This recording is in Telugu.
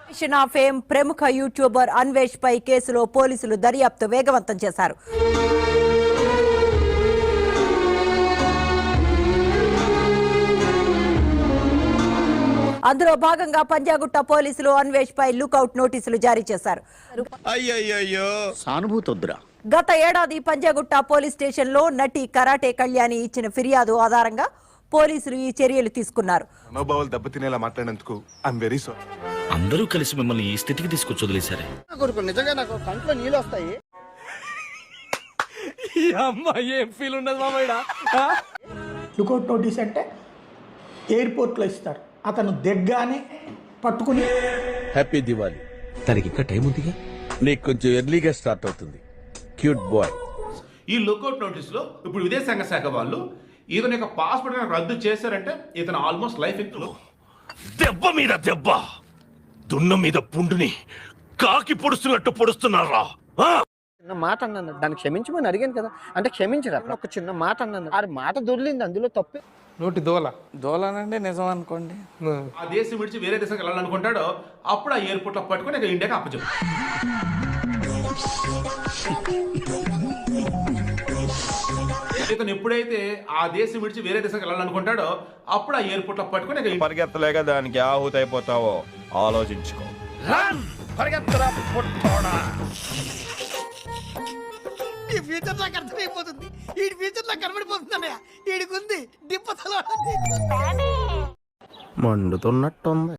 మిషన్ ఆఫ్ ఫేమ్ ప్రముఖ యూట్యూబర్ అన్వేష్ పై కేసులో పోలీసులు దర్యాప్తు వేగవంతం చేశారు. అందులో భాగంగా పంజాగుట్ట పోలీసులు అన్వేష్ పై లుకౌట్ నోటీసులు జారీ చేశారు. గత ఏడాది పంజాగుట్ట పోలీస్ స్టేషన్ లో నటి కరాటే కళ్యాణి ఇచ్చిన ఫిర్యాదు ఆధారంగా పోలీసులు ఈ చర్యలు తీసుకున్నారు. మనోభావాలు దెబ్బతినేలా మాట్లాడినందుకు ఐఎమ్ వెరీ సారీ. అందరూ కలిసి మిమ్మల్ని ఈ స్థితికి తీసుకొచ్చి వదిలేశారే. నిజంగా నాకు కంట్లో నీళ్ళు వస్తాయి. ఏం ఫీల్ ఉండదు మామయ్య. లుకౌట్ నోటీస్ అంటే ఎయిర్పోర్ట్లో ఇస్తారు. అతను దిగ్గానే పట్టుకుని హ్యాపీ దివాలి. తనకి ఇంకా టైం ఉందిగా. నీకు కొంచెం ఎర్లీగా స్టార్ట్ అవుతుంది. Cute boy. ఈ లుకౌట్ నోటీస్ లో ఇప్పుడు విదేశాంగ శాఖ వాళ్ళు ఇతని యొక్క పాస్పోర్ట్ రద్దు చేశారంటే ఇతను ఆల్మోస్ట్ లైఫ్ ఎక్కువ. దెబ్బ మీద దెబ్బ, దున్న మీద పుండుని కాకి పొడుస్తున్నట్టు పొడుస్తున్నారా? చిన్న మాట అన్నాను, దాన్ని క్షమించమని అడిగాను కదా. అంటే క్షమించరా? ఒక చిన్న మాట అన్నాను, ఆ మాట దొరికింది, అందులో తప్పే. నోటి దోలనంటే నిజం అనుకోండి. ఆ దేశం విడిచి వేరే దేశానికి వెళ్ళాలనుకుంటాడో అప్పుడు ఆ ఎయిర్పోర్ట్ లో పట్టుకుని ఇక ఇండియాకి అప్పచెప్పు. ఇతను ఎప్పుడైతే ఆ దేశం విడిచి వేరే దేశానికి వెళ్ళాలనుకుంటాడో అప్పుడు ఆ ఎయిర్పోర్ట్ లో పట్టుకుని ఇక పరిగెత్తలేక దానికి ఆహుతి అయిపోతావో ఆలోచించుకో. ఈ ఫ్యూచర్ నాకు అర్థమైపోతుంది. ఈ ఫ్యూచర్ నాకు కనబడిపోతుందన్నయ్య. ఈడికుంది డిప్పతల మండుతున్నట్టుంది.